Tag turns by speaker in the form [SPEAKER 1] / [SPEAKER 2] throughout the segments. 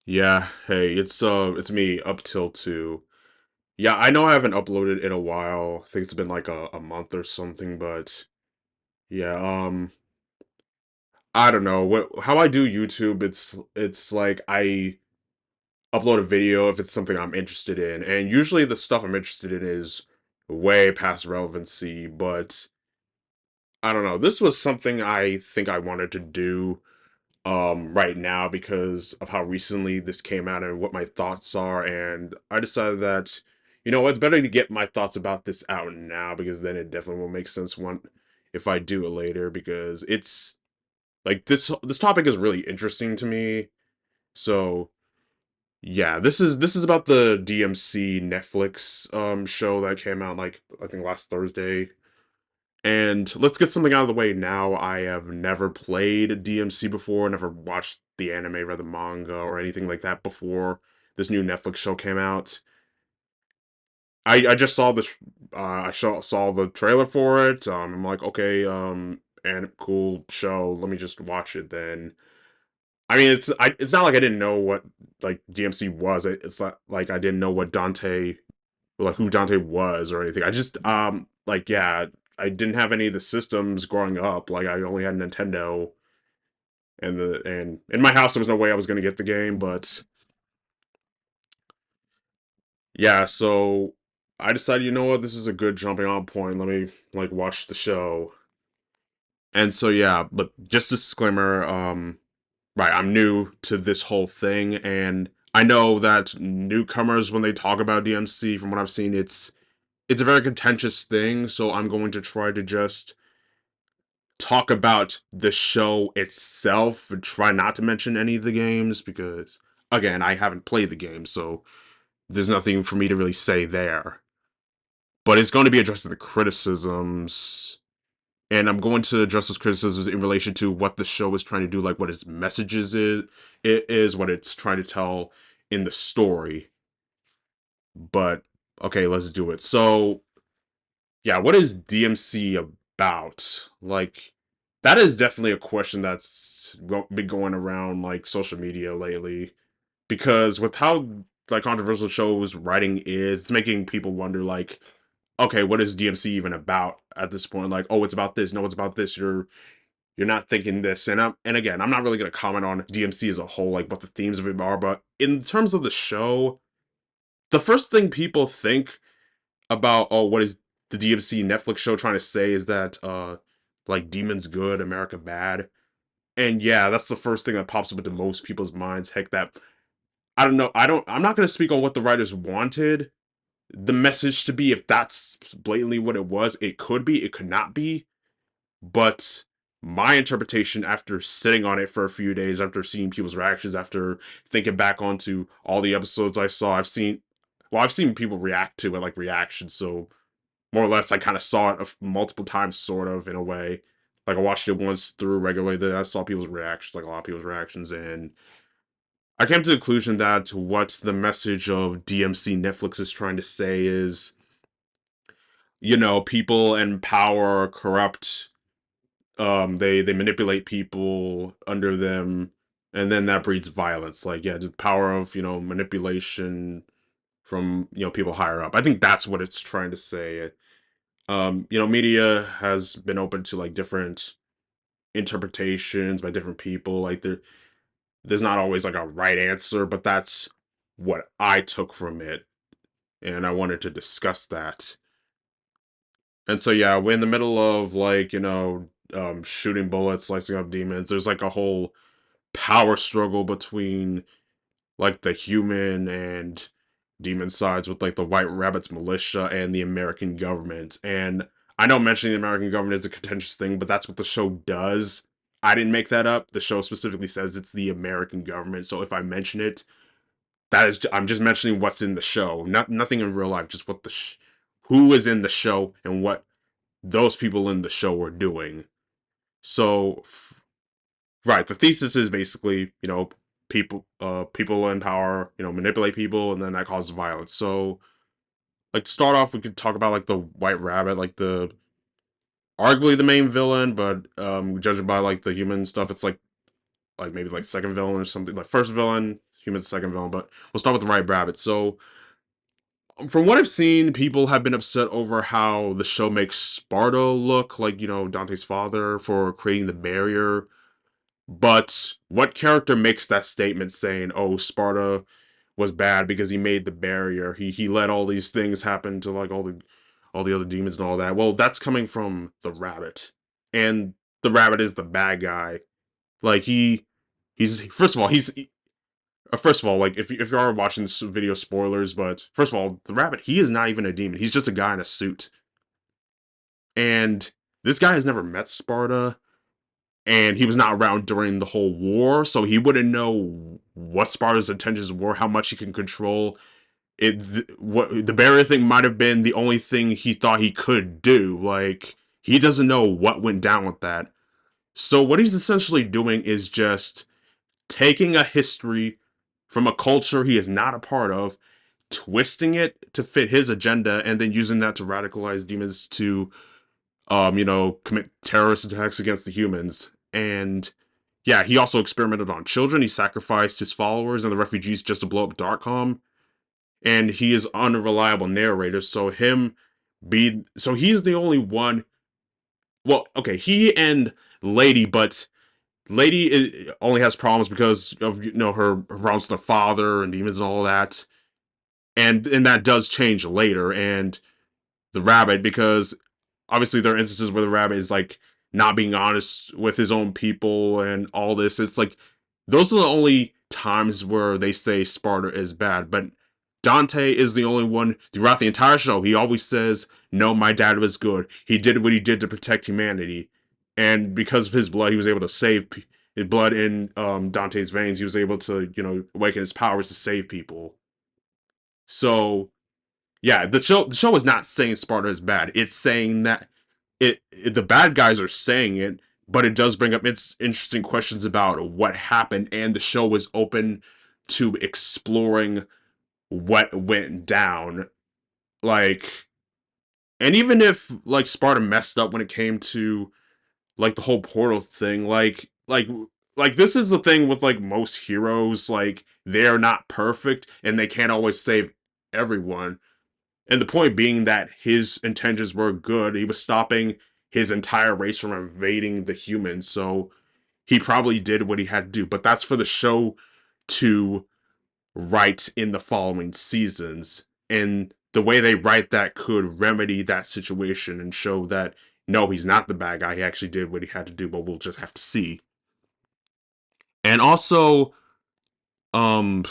[SPEAKER 1] Yeah, hey, it's me, up till 2. Yeah, I know I haven't uploaded in a while. I think it's been like a month or something, but yeah, I don't know. How I do YouTube, it's like I upload a video if it's something I'm interested in, and usually the stuff I'm interested in is way past relevancy, but I don't know. This was something I think I wanted to do right now because of how recently this came out and what my thoughts are, and I decided that it's better to get my thoughts about this out now because then it definitely will make sense one if I do it later because it's like this topic is really interesting to me. So yeah, this is about the DMC Netflix show that came out like I think last Thursday. And let's get something out of the way now. I have never played DMC before, never watched the anime or the manga or anything like that before this new Netflix show came out. I just saw this saw the trailer for it. I'm like, okay, and cool show. Let me just watch it then. I mean, it's not like I didn't know what like DMC was. It's not like I didn't know what Dante like who Dante was or anything. I just like yeah, I didn't have any of the systems growing up. Like I only had Nintendo and in my house there was no way I was gonna get the game, but yeah, so I decided, you know what, this is a good jumping on point. Let me like watch the show. And so yeah, but just a disclaimer, right, I'm new to this whole thing and I know that newcomers when they talk about DMC, from what I've seen, it's a very contentious thing, so I'm going to try to just talk about the show itself and try not to mention any of the games because again, I haven't played the game, so there's nothing for me to really say there. But it's going to be addressing the criticisms, and I'm going to address those criticisms in relation to what the show is trying to do, like what its messages it is what it's trying to tell in the story. But okay, let's do it. So yeah, what is DMC about? Like, that is definitely a question that's been going around like social media lately. Because with how like controversial shows writing is, it's making people wonder like, okay, what is DMC even about at this point? Like, oh, it's about this. No, it's about this. You're not thinking this. And again, I'm not really gonna comment on DMC as a whole, like what the themes of it are, but in terms of the show, the first thing people think about what is the DMC Netflix show trying to say is that like demons good, America bad. And yeah, that's the first thing that pops up into most people's minds. Heck, that I don't know. I'm not gonna speak on what the writers wanted the message to be. If that's blatantly what it was, it could be, it could not be. But my interpretation after sitting on it for a few days, after seeing people's reactions, after thinking back onto all the episodes I saw, I've seen people react to it like reactions, so more or less I kind of saw it multiple times, sort of in a way. Like I watched it once through regularly, then I saw people's reactions, like a lot of people's reactions, and I came to the conclusion that what the message of DMC Netflix is trying to say is, people in power are corrupt. They manipulate people under them, and then that breeds violence. Like yeah, the power of manipulation from people higher up. I think that's what it's trying to say. Media has been open to like different interpretations by different people. Like there's not always like a right answer, but that's what I took from it, and I wanted to discuss that. And so yeah, we're in the middle of like, shooting bullets, slicing up demons. There's like a whole power struggle between like the human and demon sides with like the White Rabbit's militia and the American government. And I know mentioning the American government is a contentious thing, but that's what the show does. I didn't make that up. The show specifically says it's the American government. So if I mention it, I'm just mentioning what's in the show. Nothing in real life, just who is in the show and what those people in the show are doing. So right, the thesis is basically, people in power, manipulate people and then that causes violence. So like to start off we could talk about like the White Rabbit, like the arguably the main villain, but judging by like the human stuff, it's like maybe like second villain or something. Like first villain, human's second villain, but we'll start with the White Rabbit. So, from what I've seen, people have been upset over how the show makes Sparta look like, Dante's father for creating the barrier. But what character makes that statement saying, "Oh, Sparta was bad because he made the barrier. He let all these things happen to like all the other demons and all that." Well, that's coming from the rabbit. And the rabbit is the bad guy. Like he's first of all, first of all, like if you are watching this video, spoilers, but first of all, the rabbit, he is not even a demon. He's just a guy in a suit. And this guy has never met Sparta, and he was not around during the whole war, so he wouldn't know what Sparta's intentions were, how much he can control. What the barrier thing might have been the only thing he thought he could do. Like, he doesn't know what went down with that. So what he's essentially doing is just taking a history from a culture he is not a part of, twisting it to fit his agenda, and then using that to radicalize demons to commit terrorist attacks against the humans. And yeah, he also experimented on children. He sacrificed his followers and the refugees just to blow up Darkcom. And he is unreliable narrator, so he's the only one. Well, okay, he and Lady, but only has problems because of her problems with her father and demons and all that. And that does change later. And the rabbit, because obviously there are instances where the rabbit is like not being honest with his own people and all this. It's like those are the only times where they say Sparta is bad. But Dante is the only one throughout the entire show. He always says, "No, my dad was good. He did what he did to protect humanity." And because of his blood, he was able to save his blood in Dante's veins. He was able to, awaken his powers to save people. So yeah, the show is not saying Sparta is bad. It's saying that the bad guys are saying it, but it does bring up its interesting questions about what happened, and the show is open to exploring what went down. Like, and even if like Sparta messed up when it came to like the whole portal thing, like this is the thing with like most heroes, like they're not perfect and they can't always save everyone. And the point being that his intentions were good. He was stopping his entire race from invading the humans, so he probably did what he had to do. But that's for the show to write in the following seasons. And the way they write that could remedy that situation and show that no, he's not the bad guy. He actually did what he had to do, but we'll just have to see. And also, um,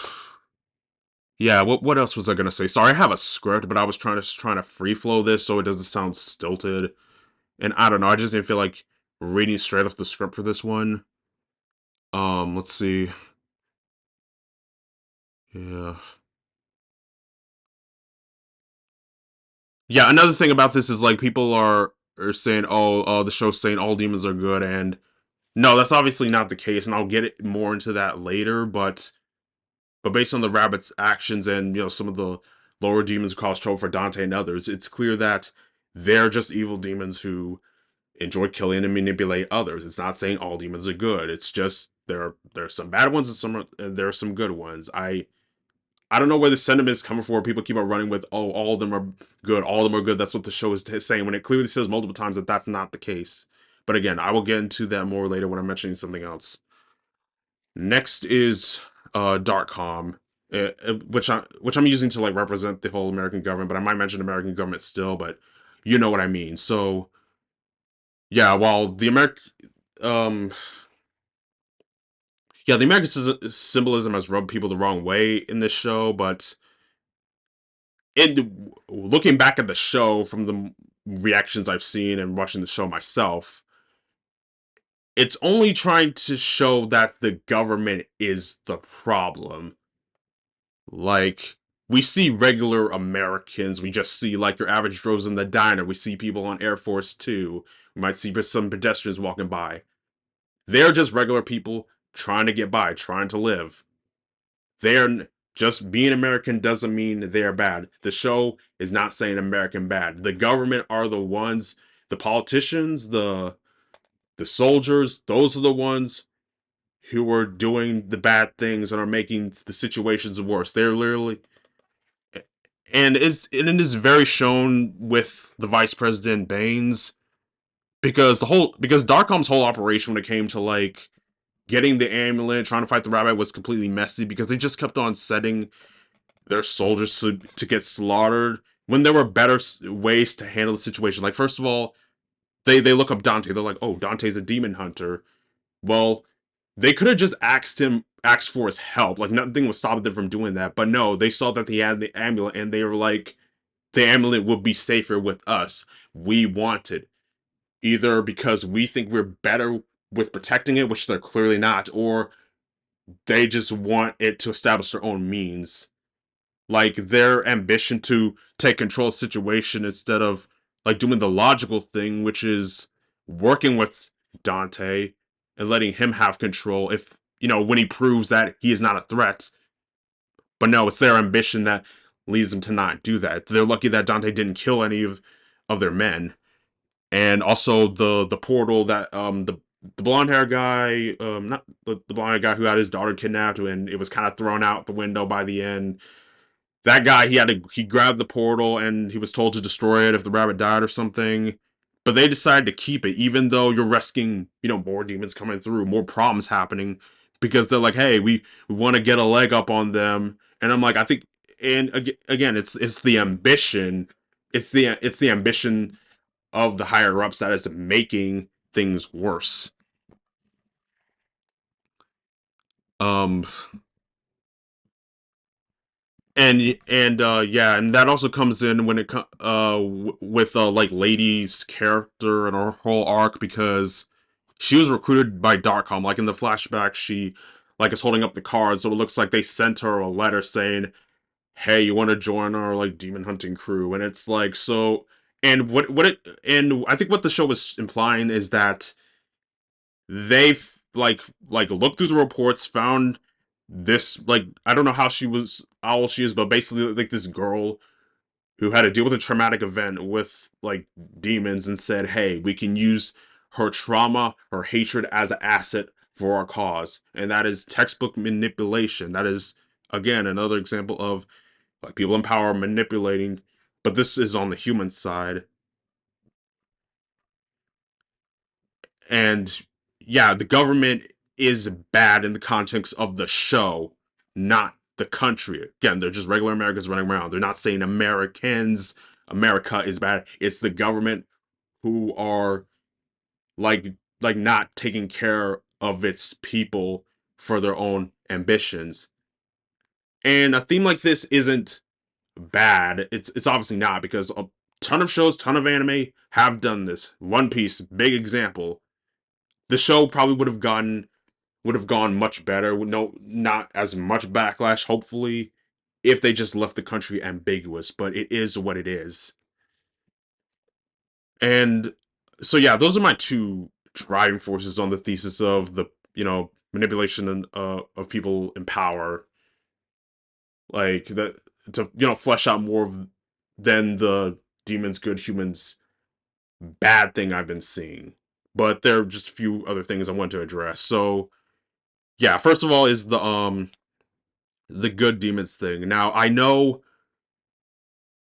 [SPEAKER 1] yeah, what else was I gonna say? Sorry, I have a script, but I was trying to free flow this so it doesn't sound stilted. And I don't know, I just didn't feel like reading straight off the script for this one. Let's see. Yeah. Yeah, another thing about this is like people are saying, "Oh, the show's saying all demons are good," and no, that's obviously not the case, and I'll get it more into that later, but based on the rabbit's actions and, some of the lower demons cause trouble for Dante and others, it's clear that they're just evil demons who enjoy killing and manipulate others. It's not saying all demons are good. It's just there are some bad ones and there are some good ones. I don't know where the sentiment is coming from. Where people keep on running with, "Oh, all of them are good. All of them are good." That's what the show is saying, when it clearly says multiple times that that's not the case. But again, I will get into that more later when I'm mentioning something else. Next is Darkcom, which I'm using to like represent the whole American government, but I might mention American government still, but you know what I mean. So yeah, while the um the American symbolism has rubbed people the wrong way in this show, but in looking back at the show from the reactions I've seen and watching the show myself, it's only trying to show that the government is the problem. Like, we see regular Americans. We just see like your average Joes in the diner. We see people on Air Force Two. We might see some pedestrians walking by. They're just regular people trying to get by, trying to live. They're just being American doesn't mean they're bad. The show is not saying American bad. The government are the ones, the politicians, the soldiers, those are the ones who are doing the bad things and are making the situations worse. They're literally, and it is very shown with the Vice President Baines, because Darkcom's whole operation when it came to like getting the amulet, trying to fight the rabbit was completely messy because they just kept on setting their soldiers to get slaughtered when there were better ways to handle the situation. Like first of all, they look up Dante. They're like, oh, Dante's a demon hunter. Well, they could have just asked for his help. Like nothing was stopping them from doing that. But no, they saw that he had the amulet and they were like, the amulet would be safer with us. We want it. Either because we think we're better with protecting it, which they're clearly not, or they just want it to establish their own means. Like their ambition to take control of the situation instead of like doing the logical thing, which is working with Dante and letting him have control if, when he proves that he is not a threat. But no, it's their ambition that leads them to not do that. They're lucky that Dante didn't kill any of their men. And also the portal that the blonde hair guy, not the blonde hair guy who had his daughter kidnapped and it was kind of thrown out the window by the end. That guy, he grabbed the portal and he was told to destroy it if the rabbit died or something. But they decided to keep it, even though you're risking, more demons coming through, more problems happening, because they're like, hey, we want to get a leg up on them. And I'm like, I think, and again, it's the ambition, it's the ambition of the higher ups that is making things worse. Um, and yeah, and that also comes in when with like Lady's character and her whole arc, because she was recruited by Darkcom. Like in the flashback, she like is holding up the card, so it looks like they sent her a letter saying, hey, you want to join our like demon hunting crew? And it's like, so, and and I think what the show was implying is that they've like looked through the reports, found this, like, I don't know how old she is, but basically like this girl who had to deal with a traumatic event with like demons, and said, hey, we can use her trauma, her hatred as an asset for our cause. And that is textbook manipulation. That is, again, another example of like people in power manipulating, but this is on the human side. And yeah, the government is bad in the context of the show, not the country. Again, they're just regular Americans running around. They're not saying America is bad. It's the government who are like not taking care of its people for their own ambitions. And a theme like this isn't bad. It's obviously not, because a ton of shows, ton of anime have done this. One Piece, big example. The show probably would have gone much better. No, not as much backlash, hopefully, if they just left the country ambiguous. But it is what it is. And so yeah, those are my two driving forces on the thesis of the manipulation of people in power, like that, to flesh out more of than the demons good humans bad thing I've been seeing. But there are just a few other things I want to address. So yeah, first of all is the good demons thing. Now I know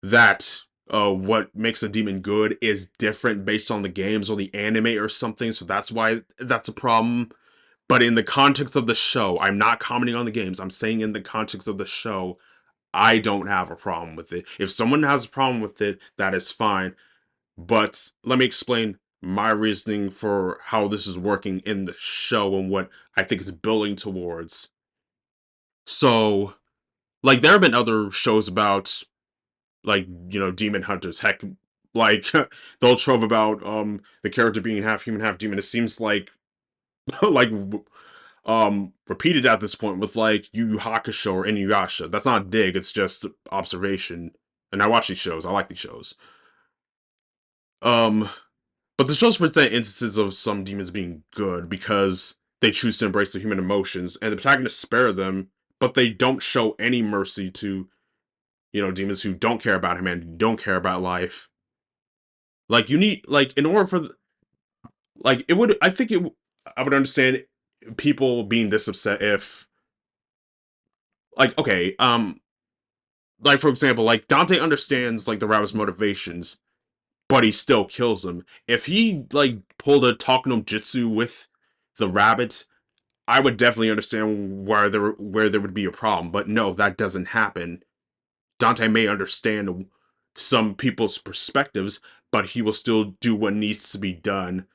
[SPEAKER 1] that what makes a demon good is different based on the games or the anime or something, so that's why that's a problem. But in the context of the show, I'm not commenting on the games. I'm saying in the context of the show, I don't have a problem with it. If someone has a problem with it, that is fine. But let me explain my reasoning for how this is working in the show and what I think it's building towards. So, like, there have been other shows about like demon hunters. Heck, like the old trope about the character being half human half demon. It seems like like repeated at this point with like Yu Yu Hakusho or Inuyasha. That's not a dig, it's just observation. And I watch these shows, I like these shows. um but the shows present instances of some demons being good because they choose to embrace the human emotions, and the protagonists spare them, but they don't show any mercy to demons who don't care about humanity, don't care about life. Like, you need, like, in order for like, it would, I think I would understand people being this upset if, like, okay, like for example, like Dante understands like the rabbit's motivations, but he still kills him. If he like pulled a Talk no Jitsu with the rabbits, I would definitely understand where there would be a problem. But no, that doesn't happen. Dante may understand some people's perspectives, but he will still do what needs to be done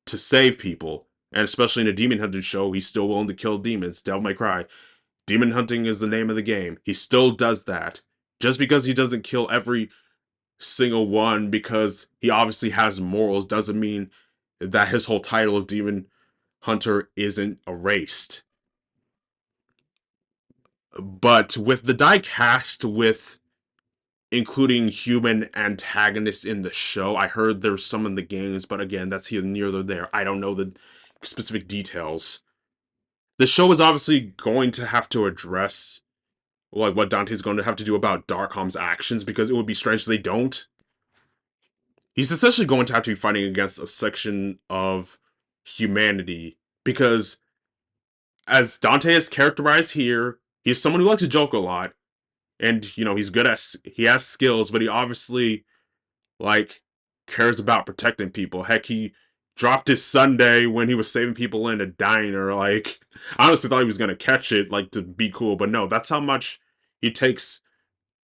[SPEAKER 1] to save people. And especially in a demon hunting show, he's still willing to kill demons. Devil May Cry. Demon hunting is the name of the game. He still does that. Just because he doesn't kill every single one because he obviously has morals doesn't mean that his whole title of demon hunter isn't erased. But with the die cast with including human antagonists in the show, I heard there's some in the games, but again, that's here near or there. I don't know the specific details. The show is obviously going to have to address like what Dante's going to have to do about Darkcom's actions because it would be strange if they don't. He's essentially going to have to be fighting against a section of humanity because as Dante is characterized here, he's someone who likes to joke a lot and he's good at he has skills, but he obviously like cares about protecting people. Heck, he dropped his Sunday when he was saving people in a diner. Like, I honestly thought he was gonna catch it, like to be cool, but no, that's how much he takes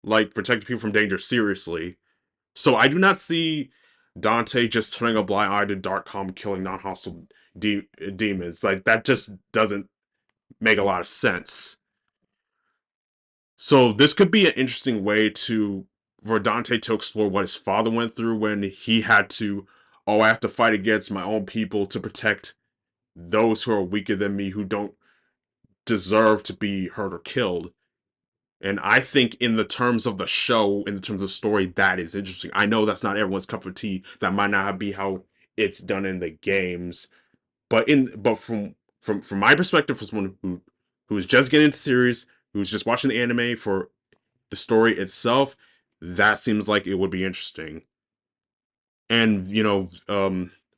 [SPEAKER 1] like protecting people from danger seriously. So I do not see Dante just turning a blind eye to Darkcom killing non-hostile demons. Like that just doesn't make a lot of sense. So this could be an interesting way to for Dante to explore what his father went through when he had to, oh, I have to fight against my own people to protect those who are weaker than me who don't deserve to be hurt or killed. And I think in the terms of the show, in the terms of story, that is interesting. I know that's not everyone's cup of tea. That might not be how it's done in the games. But from my perspective, for someone who's just getting into the series, who's just watching the anime for the story itself, that seems like it would be interesting. And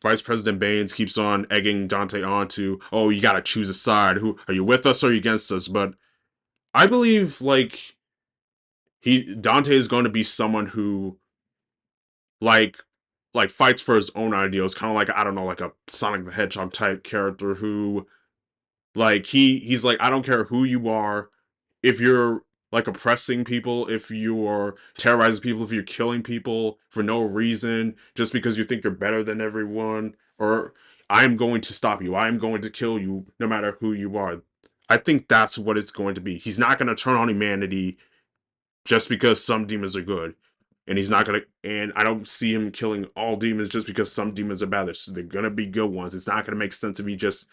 [SPEAKER 1] Vice President Baines keeps on egging Dante on to, oh, you gotta choose a side. Who are you with us or are you against us? But I believe like he Dante is going to be someone who like fights for his own ideals, kind of like I don't know, like a Sonic the Hedgehog type character who like he's like I don't care who you are, if you're like oppressing people, if you're terrorizing people, if you're killing people for no reason, just because you think you're better than everyone, or I'm going to stop you, I'm going to kill you, no matter who you are. I think that's what it's going to be. He's not going to turn on humanity just because some demons are good. And he's not gonna, and I don't see him killing all demons just because some demons are bad. They're gonna be good ones. It's not gonna make sense if he just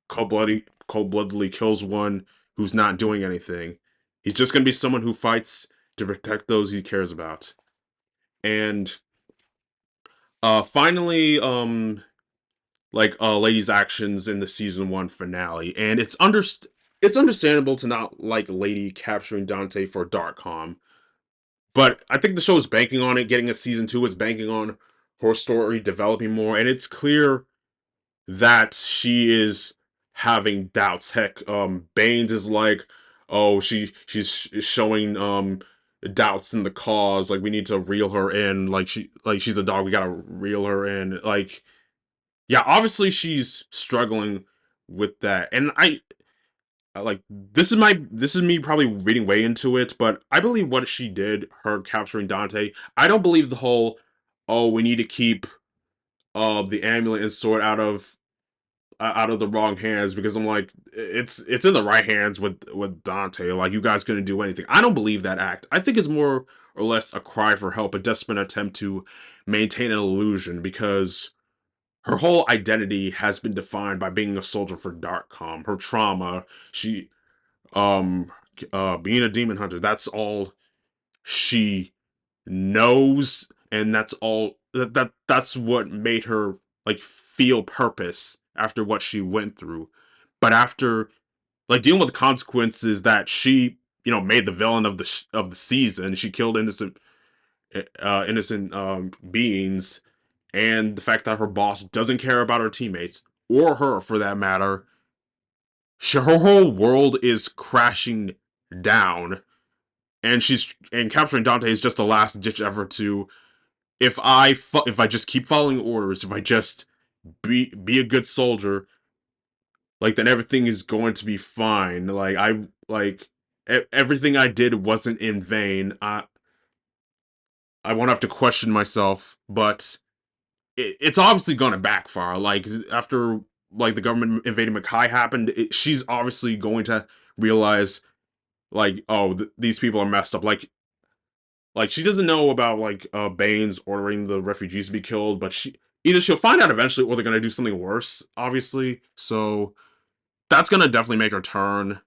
[SPEAKER 1] cold bloodedly kills one who's not doing anything. He's just gonna be someone who fights to protect those he cares about. And finally, like Lady's actions in the season one finale, and it's understandable to not like Lady capturing Dante for Darkcom, but I think the show is banking on it getting a season two. It's banking on her story developing more, and it's clear that she is having doubts. Heck, Baines is like, oh, she's showing doubts in the cause. Like we need to reel her in. She's a dog. We gotta reel her in. Like yeah, obviously she's struggling with that, and like this is me probably reading way into it, but I believe what she did, her capturing Dante. I don't believe the whole, oh, we need to keep the amulet and sword out of the wrong hands because I'm like it's in the right hands with Dante. Like you guys couldn't do anything. I don't believe that act. I think it's more or less a cry for help, a desperate attempt to maintain an illusion because her whole identity has been defined by being a soldier for Darkcom. Her trauma, she um being a demon hunter, that's all she knows, and that's all that's what made her like feel purpose after what she went through. But after like dealing with the consequences that she made the villain of the season, she killed innocent beings, and the fact that her boss doesn't care about her teammates or her for that matter, her whole world is crashing down, and capturing Dante is just a last ditch effort to, if I just keep following orders, if I just be a good soldier, like, then everything is going to be fine. Everything I did wasn't in vain. I won't have to question myself, but it's obviously going to backfire. Like, after like the government invading Mackay happened, she's obviously going to realize, like, oh, these people are messed up. Like she doesn't know about, like, Baines ordering the refugees to be killed, but either she'll find out eventually, or they're gonna do something worse, obviously. So that's gonna definitely make her turn,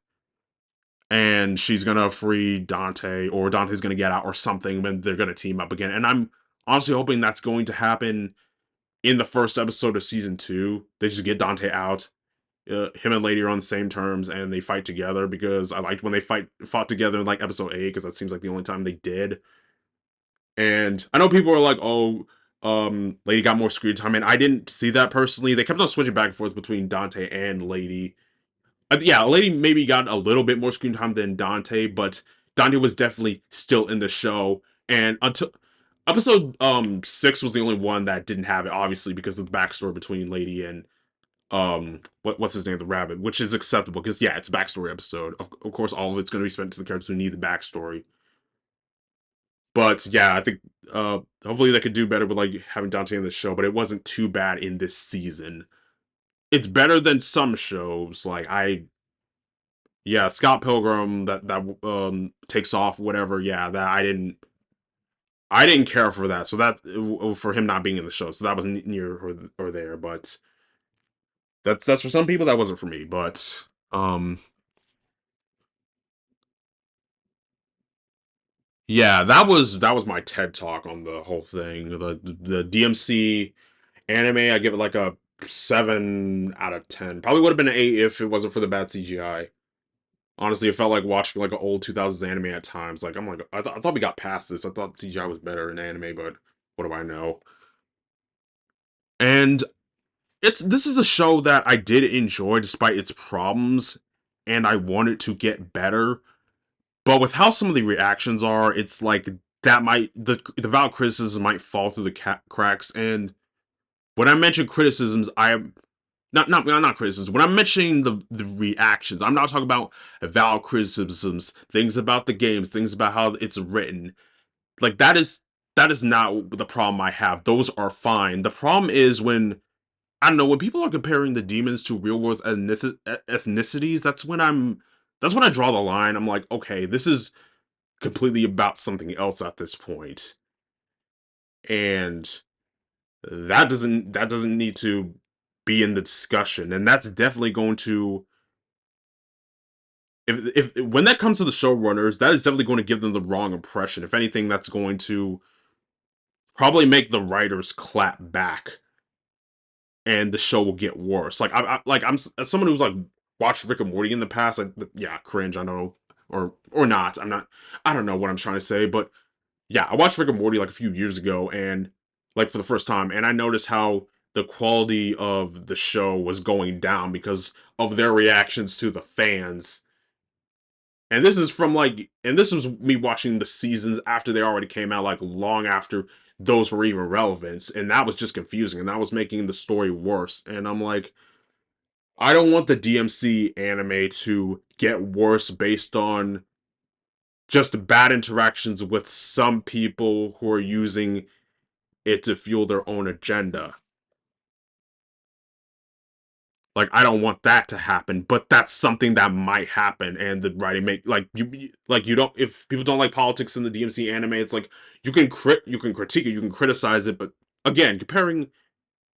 [SPEAKER 1] and she's gonna free Dante, or Dante's gonna get out, or something, when they're gonna team up again. And I'm honestly hoping that's going to happen in the first episode of season 2. They just get Dante out. Him and Lady are on the same terms, and they fight together, because I liked when they fought together in, like, episode 8, because that seems like the only time they did. And I know people are like, oh, Lady got more screen time, and I didn't see that personally. They kept on switching back and forth between Dante and Lady. Yeah, Lady maybe got a little bit more screen time than Dante, but Dante was definitely still in the show. And until episode 6 was the only one that didn't have it, obviously, because of the backstory between Lady and what's his name, the rabbit, which is acceptable, because yeah, it's a backstory episode. Of course, all of it's going to be spent to the characters who need the backstory. But yeah, I think hopefully they could do better with, like, having Dante in the show, but it wasn't too bad in this season. It's better than some shows. Like, yeah, Scott Pilgrim, that takes off, whatever. Yeah, that I didn't care for that. So that, for him not being in the show, so that was near or there. But that's for some people, that wasn't for me. But yeah, that was my TED talk on the whole thing. The DMC anime, I give it like a 7 out of 10. Probably would have been an 8 if it wasn't for the bad CGI. Honestly, it felt like watching, like, an old 2000s anime at times. Like, I'm like, I thought we got past this. I thought CGI was better in anime, but what do I know? And this is a show that I did enjoy despite its problems, and I wanted to get better. But with how some of the reactions are, it's like that might the valid criticism might fall through the cracks. And when I mention criticisms, I am not criticisms. When I'm mentioning the reactions, I'm not talking about valid criticisms, things about the games, things about how it's written. Like, that is not the problem I have. Those are fine. The problem is when, I don't know, when people are comparing the demons to real world ethnicities. That's when I draw the line. I'm like, okay, this is completely about something else at this point, and that doesn't need to be in the discussion. And that's definitely going to, if when that comes to the showrunners, that is definitely going to give them the wrong impression. If anything, that's going to probably make the writers clap back, and the show will get worse. Like, I'm as someone who's, like, watched Rick and Morty in the past, like, yeah, cringe. I know, or not. I'm not. I don't know what I'm trying to say, but yeah, I watched Rick and Morty like a few years ago, and, like, for the first time, and I noticed how the quality of the show was going down because of their reactions to the fans. And this was me watching the seasons after they already came out, like, long after those were even relevant, and that was just confusing, and that was making the story worse. And I'm like, I don't want the DMC anime to get worse based on just bad interactions with some people who are using it to fuel their own agenda. Like, I don't want that to happen, but that's something that might happen. And the writing make, like, you don't, if people don't like politics in the DMC anime, it's like, you can critique it, you can criticize it, but again, comparing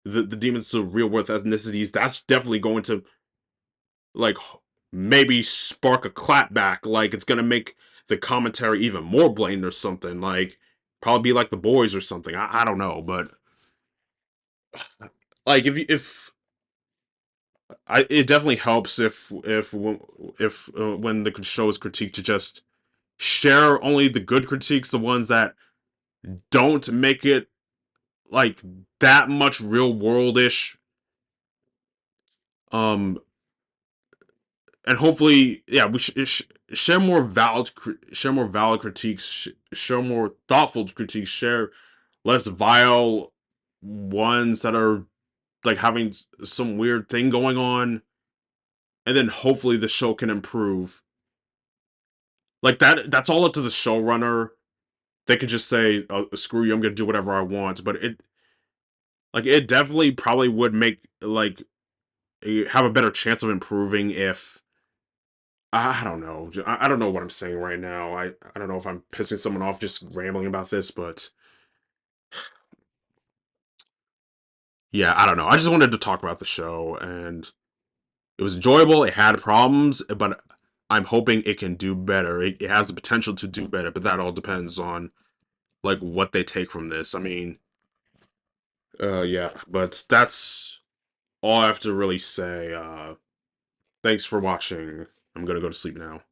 [SPEAKER 1] the demons to real world ethnicities, that's definitely going to, like, maybe spark a clapback. Like, it's gonna make the commentary even more blatant or something. Like, probably be like The Boys or something. I don't know, but like, if it definitely helps if when the show is critiqued, to just share only the good critiques, the ones that don't make it, like, that much real worldish, um and hopefully, yeah, we share more share more valid critiques, share more thoughtful critiques, share less vile ones that are like having some weird thing going on, and then hopefully the show can improve. Like that's all up to the showrunner. They could just say, oh, "Screw you, I'm gonna do whatever I want." But it definitely probably would make like have a better chance of improving if I don't know. I don't know what I'm saying right now. I don't know if I'm pissing someone off just rambling about this, but yeah, I don't know. I just wanted to talk about the show, and it was enjoyable. It had problems, but I'm hoping it can do better. It has the potential to do better, but that all depends on like what they take from this. I mean, yeah, but that's all I have to really say. Thanks for watching. I'm gonna go to sleep now.